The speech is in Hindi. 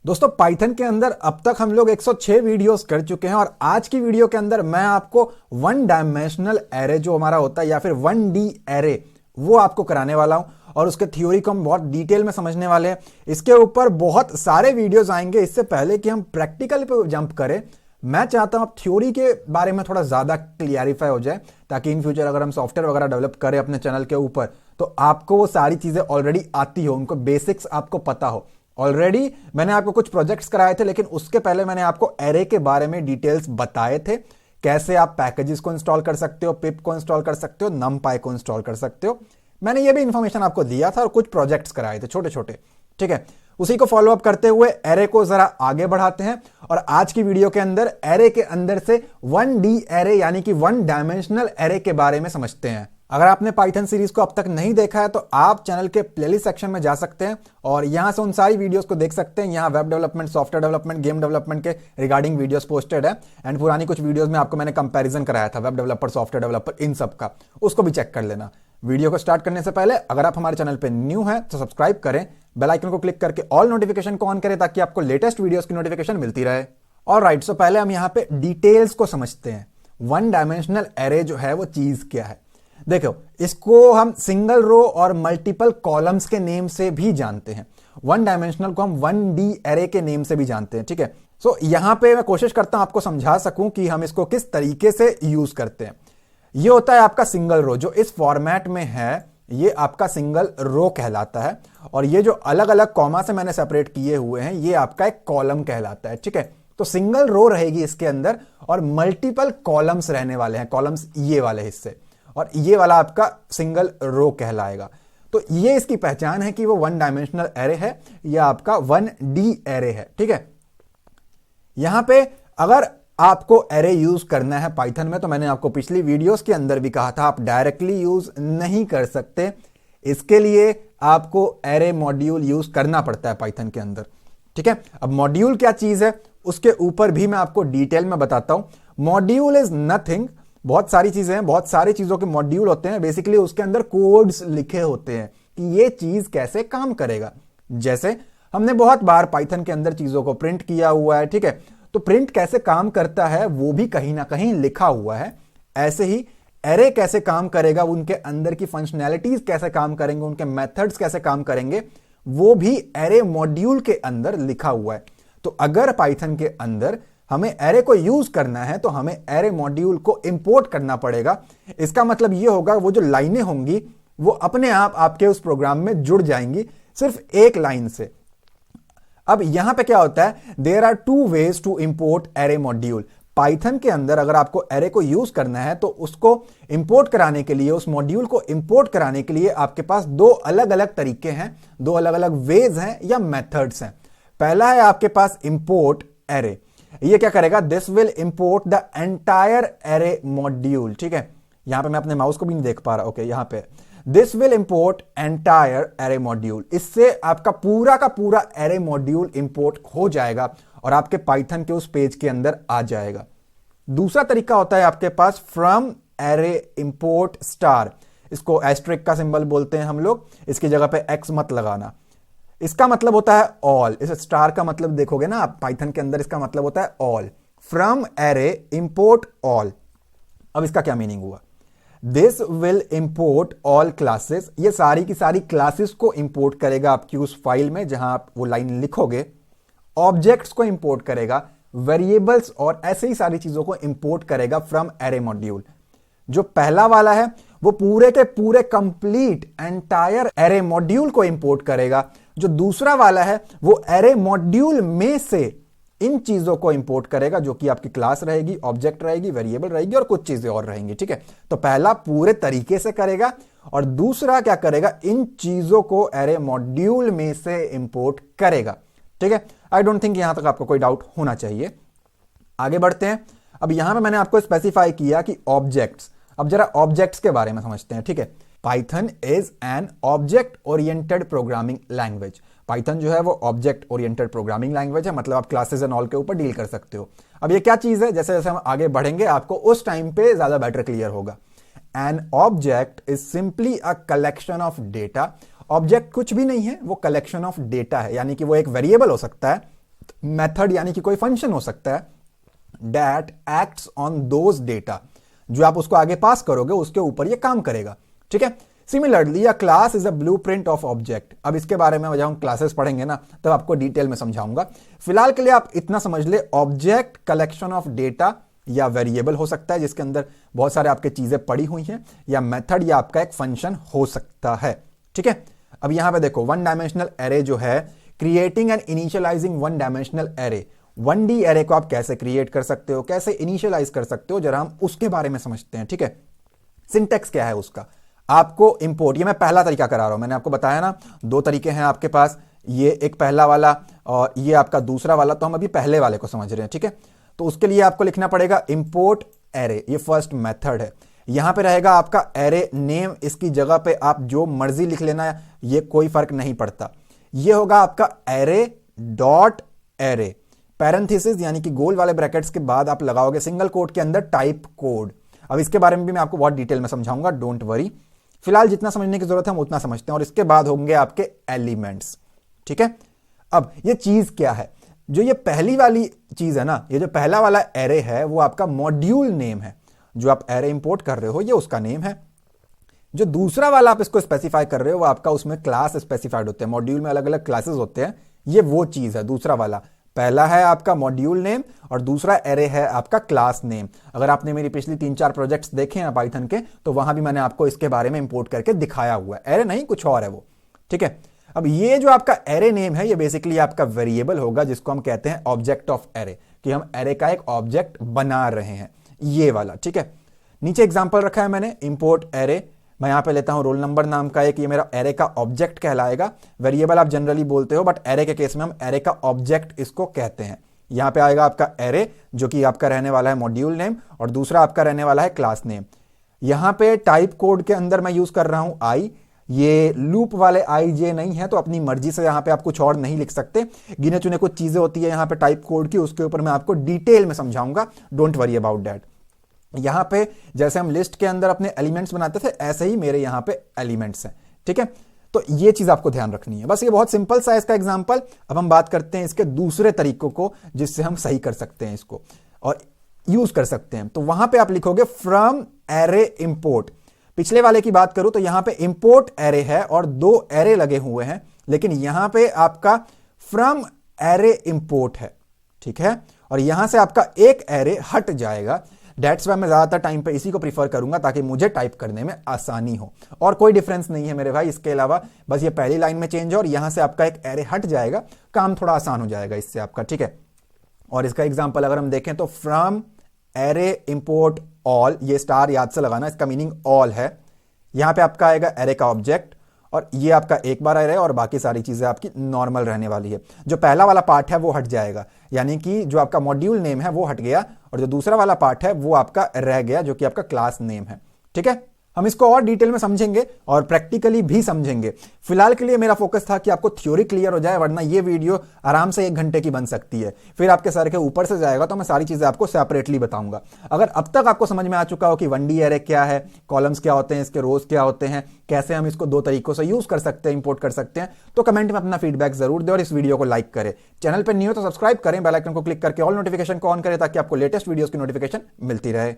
दोस्तों पाइथन के अंदर अब तक हम लोग 106 वीडियोस कर चुके हैं और आज की वीडियो के अंदर मैं आपको वन डायमेंशनल एरे जो हमारा होता है या फिर 1D एरे वो आपको कराने वाला हूं और उसके थ्योरी को हम बहुत डिटेल में समझने वाले हैं। इसके ऊपर बहुत सारे वीडियोस आएंगे। इससे पहले कि हम प्रैक्टिकल पे जंप करें, मैं चाहता हूं आप थ्योरी के बारे में थोड़ा ज्यादा क्लियरिफाई हो जाए, ताकि इन फ्यूचर अगर हम सॉफ्टवेयर वगैरह डेवलप करें अपने चैनल के ऊपर तो आपको वो सारी चीजें ऑलरेडी आती हो, उनको बेसिक्स आपको पता हो। ऑलरेडी मैंने आपको कुछ प्रोजेक्ट्स कराए थे, लेकिन उसके पहले मैंने आपको एरे के बारे में डिटेल्स बताए थे, कैसे आप पैकेजेस को इंस्टॉल कर सकते हो, पिप को इंस्टॉल कर सकते हो, नमपाई को इंस्टॉल कर सकते हो। मैंने ये भी इंफॉर्मेशन आपको दिया था और कुछ प्रोजेक्ट्स कराए थे छोटे छोटे, ठीक है। उसी को फॉलो अप करते हुए एरे को जरा आगे बढ़ाते हैं और आज की वीडियो के अंदर एरे के अंदर से 1D एरे यानी कि वन डायमेंशनल एरे के बारे में समझते हैं। अगर आपने पाइथन सीरीज को अब तक नहीं देखा है तो आप चैनल के प्लेलिस्ट सेक्शन में जा सकते हैं और यहां से उन सारी वीडियोस को देख सकते हैं। यहां web development, software development, game development के रिगार्डिंग वीडियोस पोस्टेड है एंड पुरानी कुछ वीडियोस में आपको मैंने कंपैरिजन कराया था वेब डेवलपर, सॉफ्टवेयर डेवलपर, इन सब का, उसको भी चेक कर लेना। वीडियो को स्टार्ट करने से पहले अगर आप हमारे चैनल पर न्यू है तो सब्सक्राइब करें, बेल आइकन को क्लिक करके ऑल नोटिफिकेशन को ऑन करें ताकि आपको लेटेस्ट वीडियोस की नोटिफिकेशन मिलती रहे। ऑलराइट, सो पहले हम यहां पे डिटेल्स को समझते हैं। वन डायमेंशनल एरे जो है वो चीज क्या है। देखो, इसको हम सिंगल रो और मल्टीपल कॉलम्स के नेम से भी जानते हैं। वन डायमेंशनल को हम 1D एरे के नेम से भी जानते हैं, ठीक है। सो यहां पे मैं कोशिश करता हूं आपको समझा सकूं कि हम इसको किस तरीके से यूज करते हैं। ये होता है आपका सिंगल रो, जो इस फॉर्मेट में है ये आपका सिंगल रो कहलाता है, और ये जो अलग अलग कॉमा से मैंने सेपरेट किए हुए हैं ये आपका एक कॉलम कहलाता है, ठीक है। तो सिंगल रो रहेगी इसके अंदर और मल्टीपल कॉलम्स रहने वाले हैं, कॉलम्स ये वाले हिस्से, और ये वाला आपका सिंगल रो कहलाएगा। तो ये इसकी पहचान है कि वो वन डायमेंशनल एरे है या आपका 1D एरे है, ठीक है। यहां पे अगर आपको एरे यूज करना है पाइथन में, तो मैंने आपको पिछली वीडियोस के अंदर भी कहा था आप डायरेक्टली यूज नहीं कर सकते, इसके लिए आपको एरे मॉड्यूल यूज करना पड़ता है पाइथन के अंदर, ठीक है। अब मॉड्यूल क्या चीज है उसके ऊपर भी मैं आपको डिटेल में बताता हूं। मॉड्यूल इज नथिंग, बहुत सारी चीजें हैं, बहुत सारी चीजों के मॉड्यूल होते हैं। बेसिकली उसके अंदर कोड्स लिखे होते हैं कि ये चीज कैसे काम करेगा। जैसे हमने बहुत बार पाइथन के अंदर चीजों को प्रिंट किया हुआ है, ठीक है। तो प्रिंट कैसे काम करता है वो भी कहीं ना कहीं लिखा हुआ है। ऐसे ही एरे कैसे काम करेगा, उनके अंदर की फंक्शनैलिटीज कैसे काम करेंगे, उनके मेथड्स कैसे काम करेंगे, वो भी एरे मॉड्यूल के अंदर लिखा हुआ है। तो अगर पाइथन के अंदर हमें एरे को यूज करना है तो हमें एरे मॉड्यूल को इंपोर्ट करना पड़ेगा। इसका मतलब यह होगा वो जो लाइनें होंगी वो अपने आप आपके उस प्रोग्राम में जुड़ जाएंगी सिर्फ एक लाइन से। अब यहां पे क्या होता है, there are two ways to import array module. Python के अंदर अगर आपको एरे को यूज करना है तो उसको इंपोर्ट कराने के लिए, उस मॉड्यूल को इंपोर्ट कराने के लिए आपके पास दो अलग अलग तरीके हैं, दो अलग अलग वेज हैं या मेथड्स हैं। पहला है आपके पास इंपोर्ट एरे। ये क्या करेगा, this will import the entire array module, ठीक है। यहां पे मैं अपने माउस को भी नहीं देख पा रहा, ओके, यहां पे this will import entire array module. इससे आपका पूरा का पूरा एरे मॉड्यूल इंपोर्ट हो जाएगा और आपके पाइथन के उस पेज के अंदर आ जाएगा। दूसरा तरीका होता है आपके पास फ्रॉम एरे इंपोर्ट स्टार। इसको एस्ट्रिक का सिंबल बोलते हैं हम लोग, इसकी जगह पे एक्स मत लगाना। इसका मतलब होता है ऑल। इस स्टार का मतलब देखोगे ना आप पाइथन के अंदर, इसका मतलब होता है all. From array import all. अब इसका क्या मीनिंग हुआ, this will import all classes. ये सारी की सारी क्लासेस को इंपोर्ट करेगा आपकी उस फाइल में जहां आप वो लाइन लिखोगे। ऑब्जेक्ट्स को इंपोर्ट करेगा, वेरिएबल्स और ऐसे ही सारी चीजों को इंपोर्ट करेगा फ्रॉम एरे मॉड्यूल। जो पहला वाला है वो पूरे के पूरे कंप्लीट एंटायर एरे मॉड्यूल को इंपोर्ट करेगा। जो दूसरा वाला है वो एरे मॉड्यूल में से इन चीजों को इंपोर्ट करेगा, जो कि आपकी क्लास रहेगी, ऑब्जेक्ट रहेगी, वेरिएबल रहेगी और कुछ चीजें और रहेंगी, ठीक है। तो पहला पूरे तरीके से करेगा और दूसरा क्या करेगा, इन चीजों को एरे मॉड्यूल में से इंपोर्ट करेगा, ठीक है। आई डोंट थिंक यहां तक आपको कोई डाउट होना चाहिए। आगे बढ़ते हैं। अब यहां पे मैंने आपको स्पेसिफाई किया कि ऑब्जेक्ट्स। अब जरा ऑब्जेक्ट्स के बारे में समझते हैं, ठीक है। Python is an object oriented programming language. Python जो है वो ऑब्जेक्ट ओरिएंटेड प्रोग्रामिंग लैंग्वेज है, मतलब आप क्लासेस एंड ऑल के ऊपर डील कर सकते हो। अब ये क्या चीज है, जैसे जैसे हम आगे बढ़ेंगे आपको उस टाइम पे ज्यादा बेटर क्लियर होगा। An object is simply a collection of data. Object कुछ भी नहीं है, वो कलेक्शन ऑफ डेटा है, यानी कि वो एक वेरिएबल हो सकता है, मेथड यानी कि कोई फंक्शन हो सकता है that acts on those data, जो आप उसको आगे पास करोगे उसके ऊपर ये काम करेगा। ठीक है, similarly a class is a blueprint of object. अब इसके बारे में जब हम क्लासेस पढ़ेंगे ना तब आपको डिटेल में समझाऊंगा। फिलहाल के लिए आप इतना समझ ले, ऑब्जेक्ट कलेक्शन ऑफ डेटा या वेरिएबल हो सकता है जिसके अंदर बहुत सारे आपके चीजें पड़ी हुई हैं, या मेथड या आपका एक फंक्शन हो सकता है। ठीक है, अब यहां पे देखो वन डायमेंशनल एरे जो है, creating and initialising one dimensional array. 1D array को आप कैसे क्रिएट कर सकते हो, कैसे इनिशियलाइज कर सकते हो, जरा हम उसके बारे में समझते हैं। ठीक है, सिंटेक्स क्या है उसका, आपको इंपोर्ट, ये मैं पहला तरीका करा रहा हूं, मैंने आपको बताया ना 2 तरीके हैं आपके पास, ये एक पहला वाला और ये आपका दूसरा वाला, तो हम अभी पहले वाले को समझ रहे हैं। ठीक है, तो उसके लिए आपको लिखना पड़ेगा इंपोर्ट एरे, ये फर्स्ट मेथड है। यहां पे रहेगा आपका एरे नेम, इसकी जगह पे आप जो मर्जी लिख लेना, ये कोई फर्क नहीं पड़ता। ये होगा आपका एरे डॉट एरे, पैरेंथेसिस यानी कि गोल वाले ब्रैकेट्स के बाद आप लगाओगे सिंगल कोट के अंदर टाइप कोड। अब इसके बारे में भी मैं आपको बहुत डिटेल में समझाऊंगा, डोंट वरी। फिलहाल जितना समझने की जरूरत है हम उतना समझते हैं, और इसके बाद होंगे आपके एलिमेंट्स। ठीक है, अब ये चीज क्या है, जो ये पहली वाली चीज है ना, ये जो पहला वाला एरे है वो आपका मॉड्यूल नेम है, जो आप एरे इंपोर्ट कर रहे हो ये उसका नेम है। जो दूसरा वाला आप इसको स्पेसिफाई कर रहे हो वो आपका उसमें क्लास स्पेसिफाइड होते हैं, मॉड्यूल में अलग अलग क्लासेस होते हैं, ये वो चीज है दूसरा वाला। पहला है आपका मॉड्यूल नेम और दूसरा एरे है आपका क्लास नेम। अगर आपने मेरी पिछली 3-4 प्रोजेक्ट्स देखे हैं पाइथन के, तो वहां भी मैंने आपको इसके बारे में इंपोर्ट करके दिखाया हुआ है, एरे नहीं कुछ और है वो। ठीक है, अब ये जो आपका एरे नेम है ये बेसिकली आपका वेरिएबल होगा, जिसको हम कहते हैं ऑब्जेक्ट ऑफ एरे, कि हम एरे का एक ऑब्जेक्ट बना रहे हैं, ये वाला। ठीक है, नीचे एग्जांपल रखा है मैंने, इंपोर्ट एरे, मैं यहां पे लेता हूं रोल नंबर नाम का एक, ये मेरा एरे का ऑब्जेक्ट कहलाएगा। वेरिएबल आप जनरली बोलते हो, बट एरे के केस में हम एरे का ऑब्जेक्ट इसको कहते हैं। यहां पे आएगा आपका एरे, जो कि आपका रहने वाला है मॉड्यूल नेम, और दूसरा आपका रहने वाला है क्लास नेम। यहां पे टाइप कोड के अंदर मैं यूज कर रहा हूं आई, ये लूप वाले आई जे नहीं है, तो अपनी मर्जी से यहां पे आप कुछ और नहीं लिख सकते। गिने चुने कुछ चीजें होती है यहां पे टाइप कोड की, उसके ऊपर मैं आपको डिटेल में समझाऊंगा, डोंट वरी अबाउट दैट। यहां पे जैसे हम लिस्ट के अंदर अपने एलिमेंट्स बनाते थे, ऐसे ही मेरे यहां पे एलिमेंट्स हैं। ठीक है, तो ये चीज आपको ध्यान रखनी है, बस ये बहुत सिंपल सा है इसका एग्जांपल। अब हम बात करते हैं इसके दूसरे तरीकों को, जिससे हम सही कर सकते हैं इसको और यूज कर सकते हैं। तो वहां पे आप लिखोगे फ्रॉम एरे इंपोर्ट। पिछले वाले की बात करूं तो यहां पे इंपोर्ट एरे है और 2 एरे लगे हुए हैं, लेकिन यहां पे आपका फ्रॉम एरे इंपोर्ट है। ठीक है, और यहां से आपका एक एरे हट जाएगा। डेट्स वाई मैं ज्यादातर टाइम पे इसी को प्रीफर करूंगा ताकि मुझे टाइप करने में आसानी हो, और कोई डिफरेंस नहीं है मेरे भाई इसके अलावा, बस ये पहली लाइन में चेंज है और यहां से आपका एक एरे हट जाएगा, काम थोड़ा आसान हो जाएगा इससे आपका। ठीक है, और इसका एग्जांपल अगर हम देखें तो फ्रॉम एरे इंपोर्ट ऑल, ये स्टार याद से लगाना, इसका मीनिंग ऑल है। यहां पे आपका आएगा एरे का ऑब्जेक्ट, और ये आपका एक बार एरे और बाकी सारी चीजें आपकी नॉर्मल रहने वाली है। जो पहला वाला पार्ट है वो हट जाएगा, यानी कि जो आपका मॉड्यूल नेम है वो हट गया, और जो दूसरा वाला पार्ट है वो आपका रह गया, जो कि आपका क्लास नेम है। ठीक है, हम इसको और डिटेल में समझेंगे और प्रैक्टिकली भी समझेंगे। फिलहाल के लिए मेरा फोकस था कि आपको थ्योरी क्लियर हो जाए, वरना ये वीडियो आराम से 1 घंटे की बन सकती है, फिर आपके सर के ऊपर से जाएगा, तो मैं सारी चीजें आपको सेपरेटली बताऊंगा। अगर अब तक आपको समझ में आ चुका हो कि 1D एरे क्या है, कॉलम्स क्या होते हैं, इसके रोज क्या होते हैं, कैसे हम इसको 2 तरीकों से यूज कर सकते हैं, इंपोर्ट कर सकते हैं, तो कमेंट में अपना फीडबैक जरूर दे और इस वीडियो को लाइक करें। चैनल पर न्यू हो तो सब्सक्राइब करें, बेल आइकन को क्लिक करके ऑल नोटिफिकेशन को ऑन करें ताकि आपको लेटेस्ट वीडियोस की नोटिफिकेशन मिलती रहे।